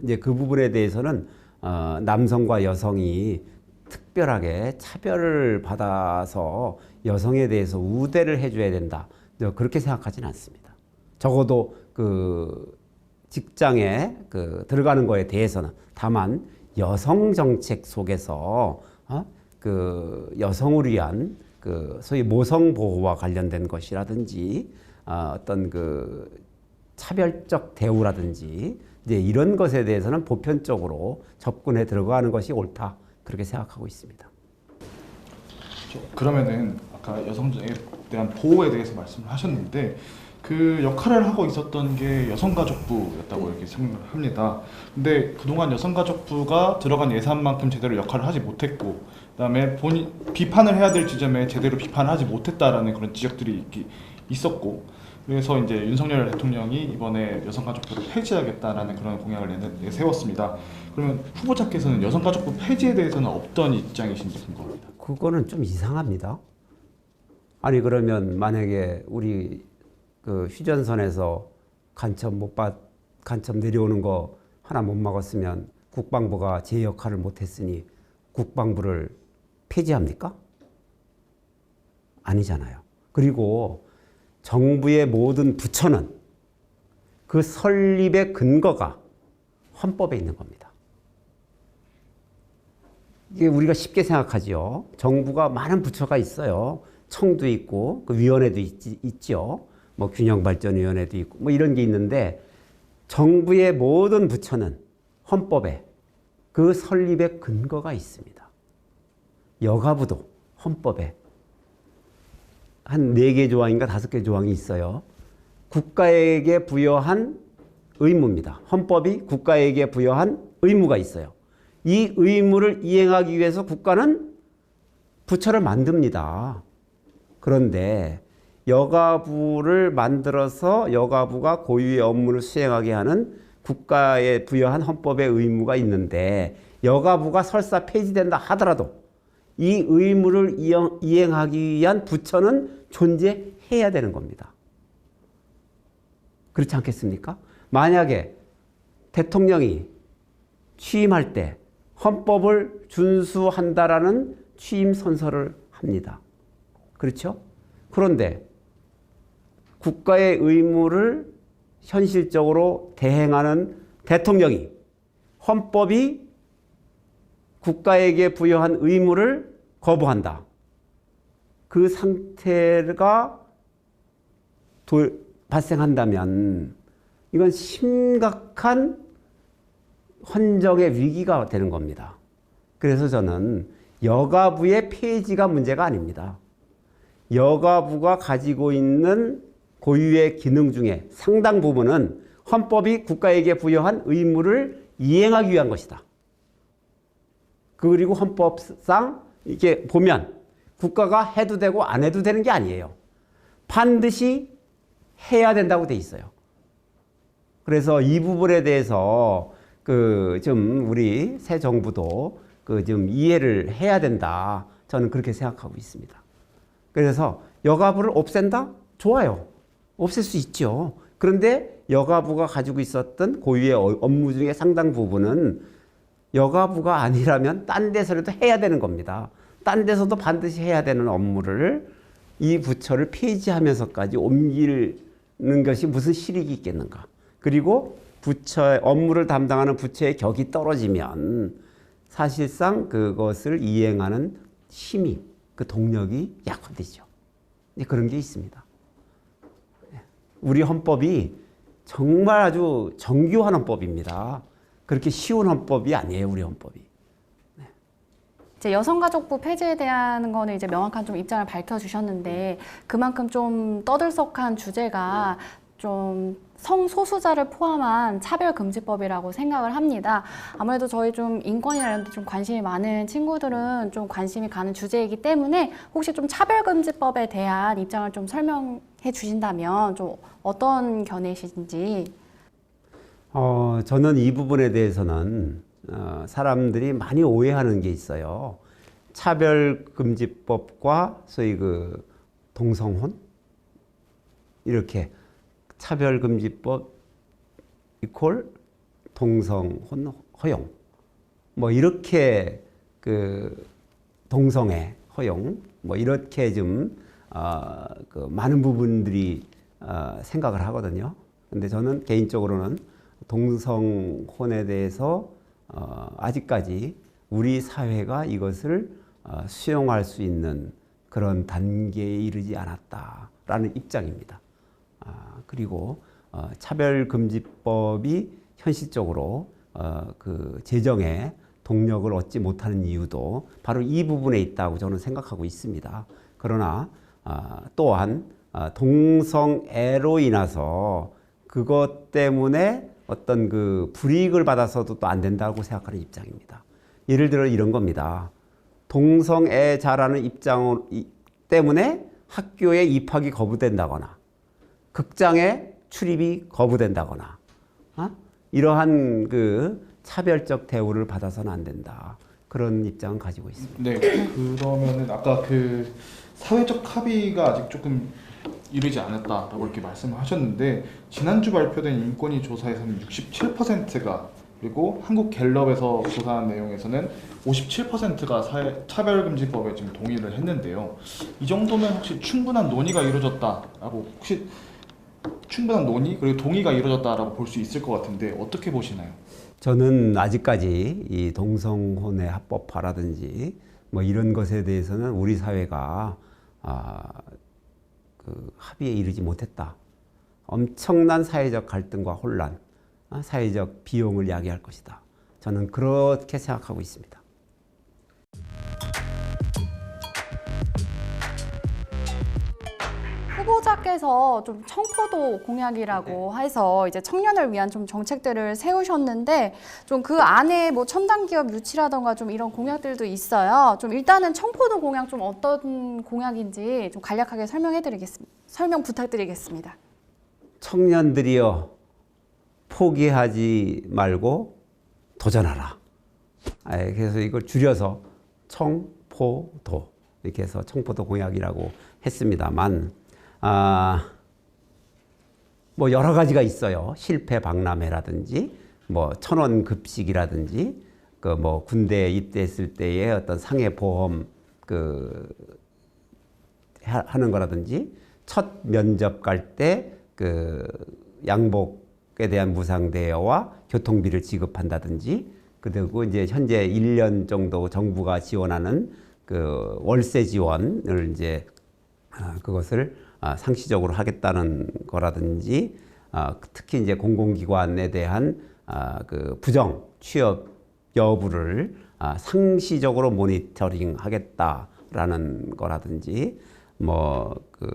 이제 그 부분에 대해서는 남성과 여성이 특별하게 차별을 받아서 여성에 대해서 우대를 해줘야 된다. 그렇게 생각하지는 않습니다. 적어도 그 직장에 들어가는 거에 대해서는 다만 여성 정책 속에서 그 여성을 위한 그 소위 모성 보호와 관련된 것이라든지 어떤 그 차별적 대우라든지 이제 이런 것에 대해서는 보편적으로 접근해 들어가는 것이 옳다 그렇게 생각하고 있습니다. 그러면은 아까 여성에 대한 보호에 대해서 말씀을 하셨는데 그 역할을 하고 있었던 게 여성가족부였다고 이렇게 생각합니다. 근데 그동안 여성가족부가 들어간 예산만큼 제대로 역할을 하지 못했고, 그다음에 비판을 해야 될 지점에 제대로 비판을 하지 못했다라는 그런 지적들이 있었고, 그래서 이제 윤석열 대통령이 이번에 여성가족부를 폐지하겠다라는 그런 공약을 내세웠습니다. 그러면 후보자께서는 여성가족부 폐지에 대해서는 어떤 입장이신지 궁금합니다. 그거는 좀 이상합니다. 아니 그러면 만약에 우리 그 휴전선에서 간첩 내려오는 거 하나 못 막았으면 국방부가 제 역할을 못했으니 국방부를 폐지합니까? 아니잖아요. 그리고 정부의 모든 부처는 그 설립의 근거가 헌법에 있는 겁니다. 이게 우리가 쉽게 생각하지요. 정부가 많은 부처가 있어요. 청도 있고 그 위원회도 있죠. 뭐 균형발전위원회도 있고 뭐 이런 게 있는데 정부의 모든 부처는 헌법에 그 설립의 근거가 있습니다. 여가부도 헌법에 한 4개 조항인가 5개 조항이 있어요. 국가에게 부여한 의무입니다. 헌법이 국가에게 부여한 의무가 있어요. 이 의무를 이행하기 위해서 국가는 부처를 만듭니다. 그런데 여가부를 만들어서 여가부가 고유의 업무를 수행하게 하는 국가에 부여한 헌법의 의무가 있는데 여가부가 설사 폐지된다 하더라도 이 의무를 이행하기 위한 부처는 존재해야 되는 겁니다. 그렇지 않겠습니까? 만약에 대통령이 취임할 때 헌법을 준수한다라는 취임 선서를 합니다. 그렇죠? 그런데 국가의 의무를 현실적으로 대행하는 대통령이 헌법이 국가에게 부여한 의무를 거부한다. 그 상태가 발생한다면 이건 심각한 헌정의 위기가 되는 겁니다. 그래서 저는 여가부의 폐지가 문제가 아닙니다. 여가부가 가지고 있는 고유의 기능 중에 상당 부분은 헌법이 국가에게 부여한 의무를 이행하기 위한 것이다. 그리고 헌법상 이게 보면 국가가 해도 되고 안 해도 되는 게 아니에요. 반드시 해야 된다고 돼 있어요. 그래서 이 부분에 대해서 좀 우리 새 정부도 좀 이해를 해야 된다. 저는 그렇게 생각하고 있습니다. 그래서 여가부를 없앤다? 좋아요. 없앨 수 있죠. 그런데 여가부가 가지고 있었던 고유의 업무 중에 상당 부분은 여가부가 아니라면 딴 데서라도 해야 되는 겁니다. 딴 데서도 반드시 해야 되는 업무를 이 부처를 폐지하면서까지 옮기는 것이 무슨 실익이 있겠는가. 그리고 부처의 업무를 담당하는 부처의 격이 떨어지면 사실상 그것을 이행하는 힘이 그 동력이 약화되죠. 그런 게 있습니다. 우리 헌법이 정말 아주 정교한 헌법입니다. 그렇게 쉬운 헌법이 아니에요, 우리 헌법이. 이제 여성가족부 폐지에 대한 거는 이제 명확한 좀 입장을 밝혀주셨는데 그만큼 좀 떠들썩한 주제가 좀 성소수자를 포함한 차별금지법이라고 생각을 합니다. 아무래도 저희 좀 인권이나 이런 데 좀 관심이 많은 친구들은 좀 관심이 가는 주제이기 때문에 혹시 좀 차별금지법에 대한 입장을 좀 설명해 주신다면 좀 어떤 견해이신지. 저는 이 부분에 대해서는 사람들이 많이 오해하는 게 있어요. 차별금지법과 소위 동성혼 이렇게 차별금지법 이퀄 동성 허용 뭐 이렇게 그 동성애 허용 뭐 이렇게 좀 그 많은 부분들이 생각을 하거든요. 근데 저는 개인적으로는 동성혼에 대해서 아직까지 우리 사회가 이것을 수용할 수 있는 그런 단계에 이르지 않았다라는 입장입니다. 그리고 차별금지법이 현실적으로 그 제정에 동력을 얻지 못하는 이유도 바로 이 부분에 있다고 저는 생각하고 있습니다. 그러나 또한 동성애로 인해서 그것 때문에 어떤 그 불이익을 받아서도 또 안 된다고 생각하는 입장입니다. 예를 들어 이런 겁니다. 동성애자라는 입장 때문에 학교에 입학이 거부된다거나 극장에 출입이 거부된다거나 이러한 그 차별적 대우를 받아서는 안 된다. 그런 입장은 가지고 있습니다. 네, 그러면은 아까 그 사회적 합의가 아직 조금 이르지 않았다라고 이렇게 말씀을 하셨는데 지난주 발표된 인권위 조사에서는 67%가 그리고 한국갤럽에서 조사한 내용에서는 57%가 차별금지법에 지금 동의를 했는데요. 이 정도면 혹시 충분한 논의가 이루어졌다라고 혹시 충분한 논의 그리고 동의가 이루어졌다라고 볼 수 있을 것 같은데 어떻게 보시나요? 저는 아직까지 이 동성혼의 합법화라든지 뭐 이런 것에 대해서는 우리 사회가 그 합의에 이르지 못했다. 엄청난 사회적 갈등과 혼란, 사회적 비용을 야기할 것이다. 저는 그렇게 생각하고 있습니다. 후보자께서 좀 청포도 공약이라고 해서 이제 청년을 위한 좀 정책들을 세우셨는데 좀 그 안에 뭐 첨단 기업 유치라던가 좀 이런 공약들도 있어요. 좀 일단은 청포도 공약 좀 어떤 공약인지 좀 간략하게 설명 부탁드리겠습니다. 청년들이여 포기하지 말고 도전하라. 그래서 이걸 줄여서 청포도 이렇게 해서 청포도 공약이라고 했습니다만 뭐 여러 가지가 있어요. 실패 박람회라든지 뭐 1,000원 급식이라든지 그 뭐 군대에 입대했을 때의 어떤 상해 보험 그 하는 거라든지 첫 면접 갈 때 그 양복에 대한 무상 대여와 교통비를 지급한다든지 그리고 이제 현재 1년 정도 정부가 지원하는 그 월세 지원을 이제 그것을 상시적으로 하겠다는 거라든지 특히 이제 공공기관에 대한 그 부정 취업 여부를 상시적으로 모니터링 하겠다라는 거라든지 뭐 그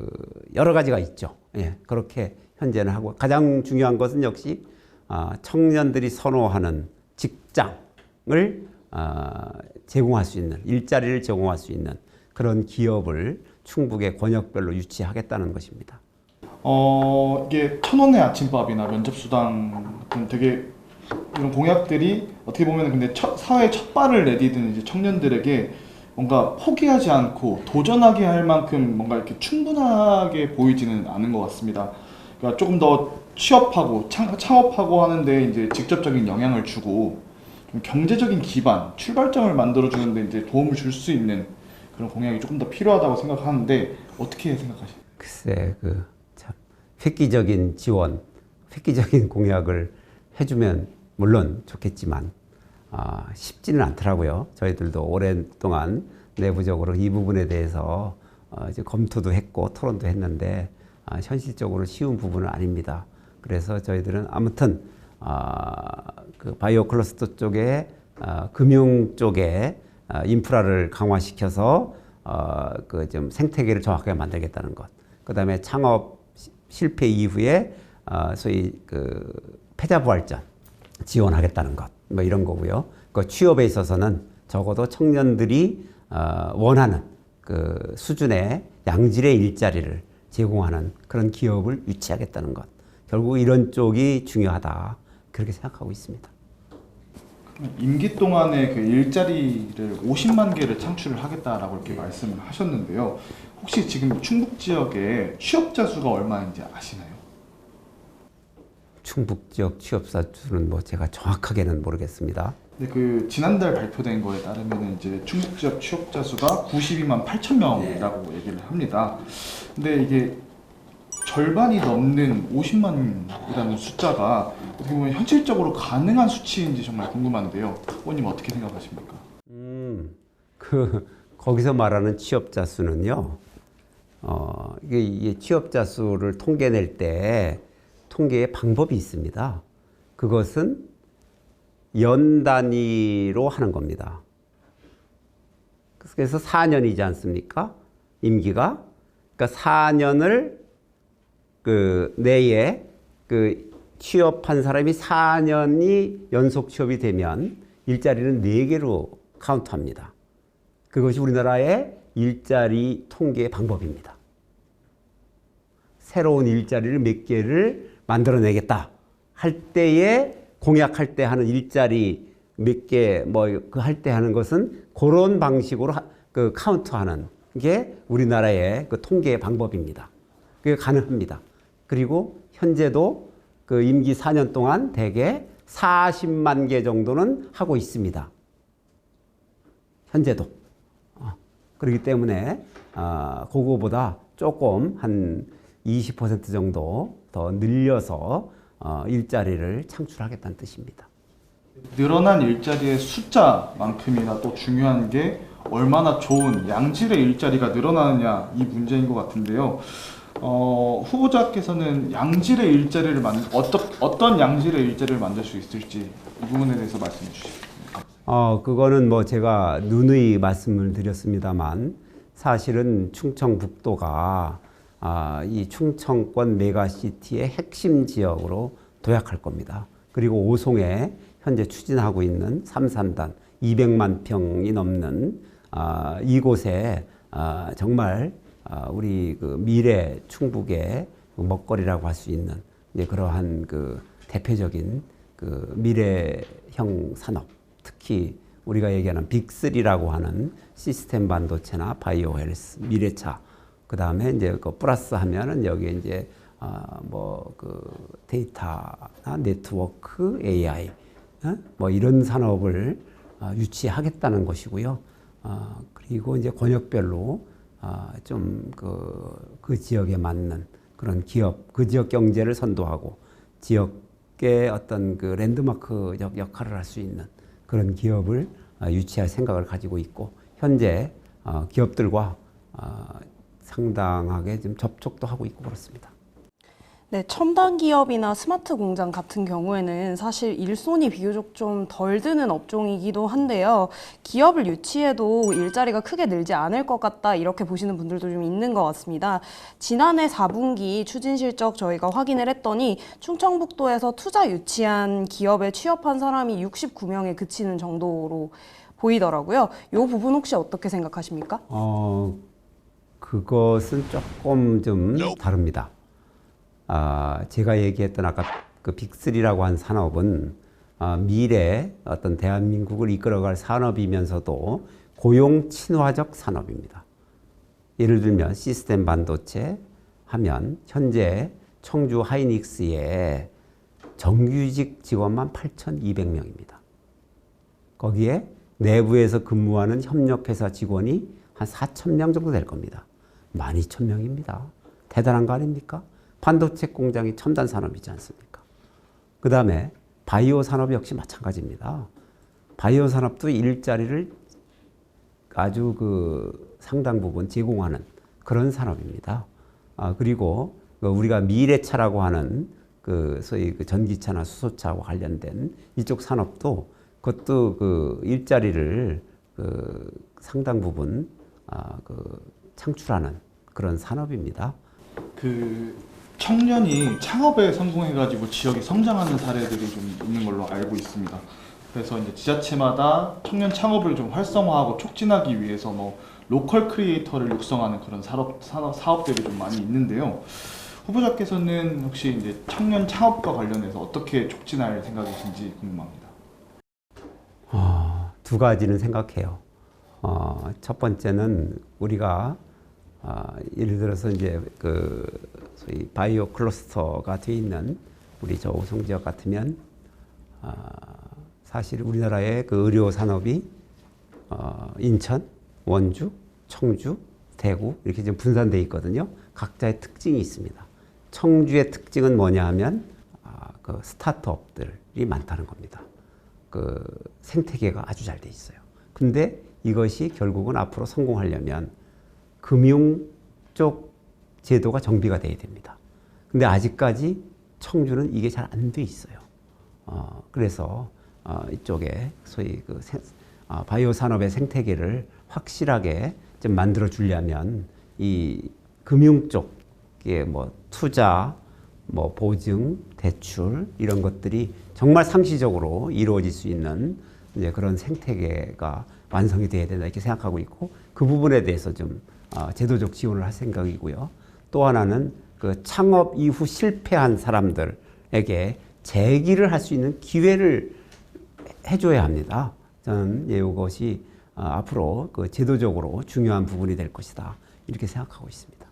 여러 가지가 있죠. 예, 그렇게 현재는 하고 가장 중요한 것은 역시 청년들이 선호하는 직장을 제공할 수 있는 일자리를 제공할 수 있는 그런 기업을 충북의 권역별로 유치하겠다는 것입니다. 이게 1,000원의 아침밥이나 면접수당 같은 되게 이런 공약들이 어떻게 보면 근데 사회 첫 발을 내디딘 이제 청년들에게 뭔가 포기하지 않고 도전하게 할 만큼 뭔가 이렇게 충분하게 보이지는 않은 것 같습니다. 그러니까 조금 더 취업하고 창업하고 하는데 이제 직접적인 영향을 주고 좀 경제적인 기반, 출발점을 만들어주는데 이제 도움을 줄 수 있는 그런 공약이 조금 더 필요하다고 생각하는데 어떻게 생각하시나요? 글쎄 그 참 획기적인 지원, 획기적인 공약을 해주면 물론 좋겠지만 쉽지는 않더라고요. 저희들도 오랫동안 내부적으로 이 부분에 대해서 이제 검토도 했고 토론도 했는데 현실적으로 쉬운 부분은 아닙니다. 그래서 저희들은 아무튼 그 바이오 클러스터 쪽에 금융 쪽에 인프라를 강화시켜서 그 좀 생태계를 정확하게 만들겠다는 것. 그다음에 창업 실패 이후에 소위 그 패자부활전 지원하겠다는 것. 뭐 이런 거고요. 그 취업에 있어서는 적어도 청년들이 원하는 그 수준의 양질의 일자리를 제공하는 그런 기업을 유치하겠다는 것. 결국 이런 쪽이 중요하다. 그렇게 생각하고 있습니다. 임기 동안에 그 일자리를 50만 개를 창출을 하겠다라고 이렇게 말씀을 하셨는데요. 혹시 지금 충북 지역에 취업자 수가 얼마인지 아시나요? 충북 지역 취업자 수는 뭐 제가 정확하게는 모르겠습니다. 네, 그 지난달 발표된 거에 따르면 이제 충북 지역 취업자 수가 92만 8천 명이라고 얘기를 합니다. 근데 이게 절반이 넘는 50만이라는 숫자가 어떻게 보면 현실적으로 가능한 수치인지 정말 궁금한데요. 의원님 어떻게 생각하십니까? 거기서 말하는 취업자 수는요. 이게 취업자 수를 통계낼 때 통계의 방법이 있습니다. 그것은 연 단위로 하는 겁니다. 그래서 4년이지 않습니까? 임기가. 그러니까 4년을 그 내에 그 취업한 사람이 4년이 연속 취업이 되면 일자리는 4개로 카운트합니다. 그것이 우리나라의 일자리 통계 방법입니다. 새로운 일자리를 몇 개를 만들어내겠다 할 때에 공약할 때 하는 일자리 몇 개 뭐 그 할 때 하는 것은 그런 방식으로 그 카운트하는 게 우리나라의 그 통계 방법입니다. 그게 가능합니다. 그리고 현재도 그 임기 4년 동안 대개 40만 개 정도는 하고 있습니다. 현재도. 그렇기 때문에 그거보다 조금 한 20% 정도 더 늘려서 일자리를 창출하겠다는 뜻입니다. 늘어난 일자리의 숫자만큼이나 또 중요한 게 얼마나 좋은 양질의 일자리가 늘어나느냐 이 문제인 것 같은데요. 후보자께서는 양질의 일자리를 어떤 양질의 일자리를 만들 수 있을지 이 부분에 대해서 말씀해 주시죠. 그거는 뭐 제가 누누이 말씀을 드렸습니다만 사실은 충청북도가 이 충청권 메가시티의 핵심 지역으로 도약할 겁니다. 그리고 오송에 현재 추진하고 있는 3.3단 200만 평이 넘는 이곳에 정말 우리 그 미래 충북의 먹거리라고 할 수 있는 그러한 그 대표적인 그 미래형 산업, 특히 우리가 얘기하는 빅3라고 하는 시스템 반도체나 바이오 헬스, 미래차, 그 다음에 이제 그 플러스 하면은 여기에 이제 뭐 그 데이터나 네트워크, AI, 뭐 이런 산업을 유치하겠다는 것이고요. 그리고 이제 권역별로 좀 그 지역에 맞는 그런 기업, 그 지역 경제를 선도하고 지역의 어떤 그 랜드마크적 역할을 할 수 있는 그런 기업을 유치할 생각을 가지고 있고 현재 기업들과 상당하게 좀 접촉도 하고 있고 그렇습니다. 네, 첨단 기업이나 스마트 공장 같은 경우에는 사실 일손이 비교적 좀 덜 드는 업종이기도 한데요. 기업을 유치해도 일자리가 크게 늘지 않을 것 같다 이렇게 보시는 분들도 좀 있는 것 같습니다. 지난해 4분기 추진 실적 저희가 확인을 했더니 충청북도에서 투자 유치한 기업에 취업한 사람이 69명에 그치는 정도로 보이더라고요. 이 부분 혹시 어떻게 생각하십니까? 그것은 조금 좀 다릅니다. 제가 얘기했던 아까 그 빅3라고 한 산업은 미래 어떤 대한민국을 이끌어갈 산업이면서도 고용 친화적 산업입니다. 예를 들면 시스템 반도체 하면 현재 청주 하이닉스에 정규직 직원만 8,200명입니다. 거기에 내부에서 근무하는 협력회사 직원이 한 4,000명 정도 될 겁니다. 12,000명입니다. 대단한 거 아닙니까? 반도체 공장이 첨단 산업이지 않습니까? 그 다음에 바이오 산업 역시 마찬가지입니다. 바이오 산업도 일자리를 아주 그 상당 부분 제공하는 그런 산업입니다. 그리고 우리가 미래차라고 하는 그 소위 그 전기차나 수소차와 관련된 이쪽 산업도 그것도 그 일자리를 그 상당 부분 창출하는 그런 산업입니다. 그 청년이 창업에 성공해가지고 지역이 성장하는 사례들이 좀 있는 걸로 알고 있습니다. 그래서 이제 지자체마다 청년 창업을 좀 활성화하고 촉진하기 위해서 뭐 로컬 크리에이터를 육성하는 그런 사업들이 좀 많이 있는데요. 후보자께서는 혹시 이제 청년 창업과 관련해서 어떻게 촉진할 생각이신지 궁금합니다. 두 가지는 생각해요. 첫 번째는 우리가 예를 들어서 이제 그 소위 바이오 클러스터가 돼 있는 우리 저 오송 지역 같으면 사실 우리나라의 그 의료 산업이 인천, 원주, 청주, 대구 이렇게 좀 분산되어 있거든요. 각자의 특징이 있습니다. 청주의 특징은 뭐냐 하면 그 스타트업들이 많다는 겁니다. 그 생태계가 아주 잘 돼 있어요. 근데 이것이 결국은 앞으로 성공하려면 금융 쪽 제도가 정비가 돼야 됩니다. 근데 아직까지 청주는 이게 잘 안 돼 있어요. 그래서 이쪽에 소위 그 바이오 산업의 생태계를 확실하게 좀 만들어 주려면 이 금융 쪽에 뭐 투자, 뭐 보증, 대출 이런 것들이 정말 상시적으로 이루어질 수 있는 이제 그런 생태계가 완성이 돼야 된다 이렇게 생각하고 있고 그 부분에 대해서 좀 제도적 지원을 할 생각이고요. 또 하나는 그 창업 이후 실패한 사람들에게 재기를 할 수 있는 기회를 해줘야 합니다. 저는 이것이 앞으로 그 제도적으로 중요한 부분이 될 것이다 이렇게 생각하고 있습니다.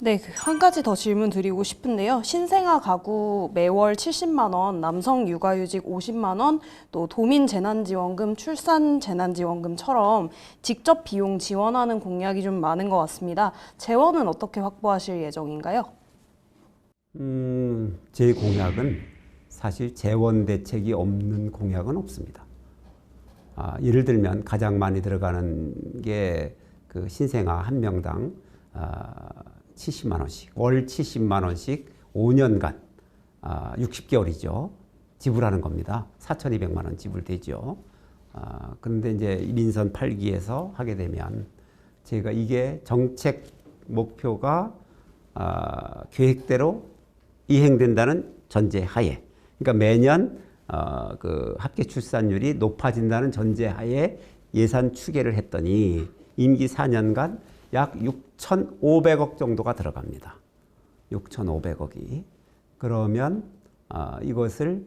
네, 한 가지 더 질문 드리고 싶은데요. 신생아 가구 매월 70만 원, 남성 육아휴직 50만 원, 또 도민 재난지원금, 출산 재난지원금처럼 직접 비용 지원하는 공약이 좀 많은 것 같습니다. 재원은 어떻게 확보하실 예정인가요? 제 공약은 사실 재원 대책이 없는 공약은 없습니다. 예를 들면 가장 많이 들어가는 게 그 신생아 한 명당 70만 원씩, 월 70만 원씩 5년간 60개월이죠. 지불하는 겁니다. 4,200만 원 지불되죠. 그런데 이제 민선 8기에서 하게 되면 제가 이게 정책 목표가 계획대로 이행된다는 전제하에, 그러니까 매년 그 합계 출산율이 높아진다는 전제하에 예산 추계를 했더니 임기 4년간 약 6,500억 정도가 들어갑니다. 6,500억이. 그러면 이것을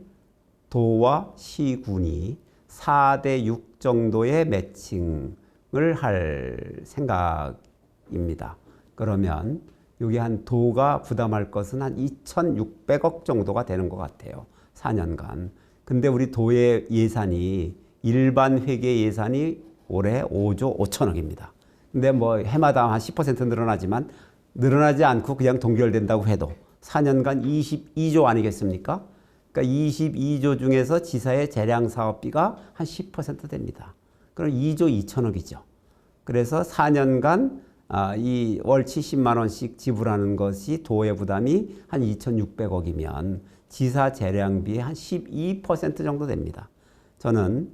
도와 시군이 4대 6 정도의 매칭을 할 생각입니다. 그러면 여기 한 도가 부담할 것은 한 2,600억 정도가 되는 것 같아요. 4년간. 근데 우리 도의 예산이 일반 회계 예산이 올해 5조 5천억입니다. 근데 뭐 해마다 한 10% 늘어나지만 늘어나지 않고 그냥 동결된다고 해도 4년간 22조 아니겠습니까? 그러니까 22조 중에서 지사의 재량 사업비가 한 10% 됩니다. 그럼 2조 2천억이죠. 그래서 4년간 이 월 70만 원씩 지불하는 것이 도의 부담이 한 2,600억이면 지사 재량비의 한 12% 정도 됩니다. 저는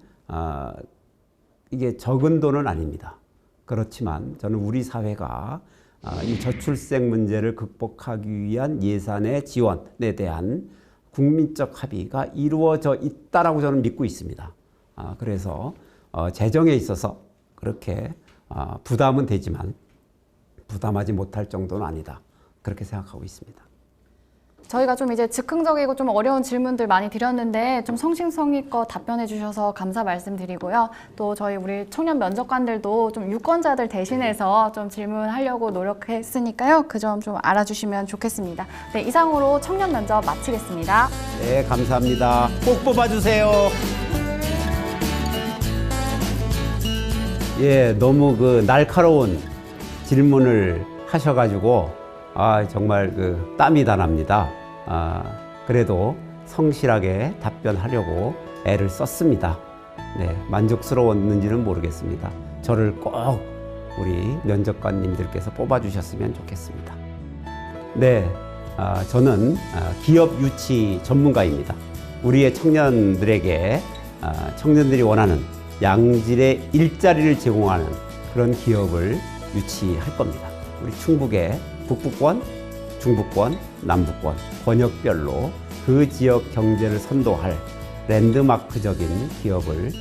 이게 적은 돈은 아닙니다. 그렇지만 저는 우리 사회가 이 저출생 문제를 극복하기 위한 예산의 지원에 대한 국민적 합의가 이루어져 있다라고 저는 믿고 있습니다. 그래서 재정에 있어서 그렇게 부담은 되지만 부담하지 못할 정도는 아니다. 그렇게 생각하고 있습니다. 저희가 좀 이제 즉흥적이고 좀 어려운 질문들 많이 드렸는데 좀 성심성의껏 답변해 주셔서 감사 말씀드리고요. 또 저희 우리 청년 면접관들도 좀 유권자들 대신해서 좀 질문하려고 노력했으니까요. 그 점 좀 알아주시면 좋겠습니다. 네, 이상으로 청년 면접 마치겠습니다. 네, 감사합니다. 꼭 뽑아주세요. 예, 너무 그 날카로운 질문을 하셔가지고 정말 그 땀이 다 납니다. 그래도 성실하게 답변하려고 애를 썼습니다. 네, 만족스러웠는지는 모르겠습니다. 저를 꼭 우리 면접관님들께서 뽑아주셨으면 좋겠습니다. 네, 저는 기업 유치 전문가입니다. 우리의 청년들에게 청년들이 원하는 양질의 일자리를 제공하는 그런 기업을 유치할 겁니다. 우리 충북의 북부권, 중부권, 남부권, 권역별로 그 지역 경제를 선도할 랜드마크적인 기업을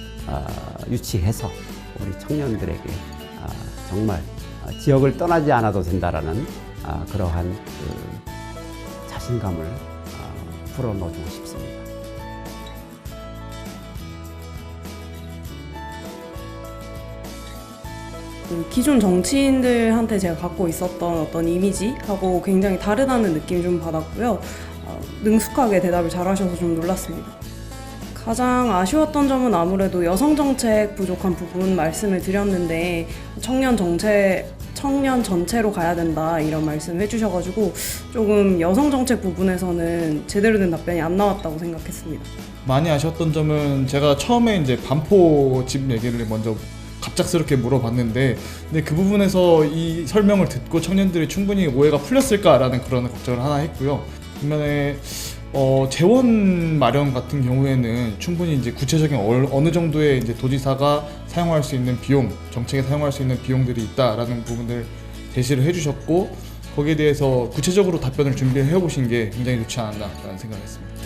유치해서 우리 청년들에게 정말 지역을 떠나지 않아도 된다라는 그러한 그 자신감을 불어넣어주고 싶습니다. 기존 정치인들한테 제가 갖고 있었던 어떤 이미지하고 굉장히 다르다는 느낌 좀 받았고요. 능숙하게 대답을 잘하셔서 좀 놀랐습니다. 가장 아쉬웠던 점은 아무래도 여성 정책 부족한 부분 말씀을 드렸는데 청년 전체로 가야 된다 이런 말씀 해주셔가지고 조금 여성 정책 부분에서는 제대로 된 답변이 안 나왔다고 생각했습니다. 많이 아쉬웠던 점은 제가 처음에 이제 반포집 얘기를 먼저 갑작스럽게 물어봤는데 근데 그 부분에서 이 설명을 듣고 청년들이 충분히 오해가 풀렸을까라는 그런 걱정을 하나 했고요. 반면에 재원 마련 같은 경우에는 충분히 이제 구체적인 어느 정도의 이제 도지사가 사용할 수 있는 비용, 정책에 사용할 수 있는 비용들이 있다라는 부분들 제시를 해주셨고 거기에 대해서 구체적으로 답변을 준비해 보신 게 굉장히 좋지 않았나라는 생각을 했습니다.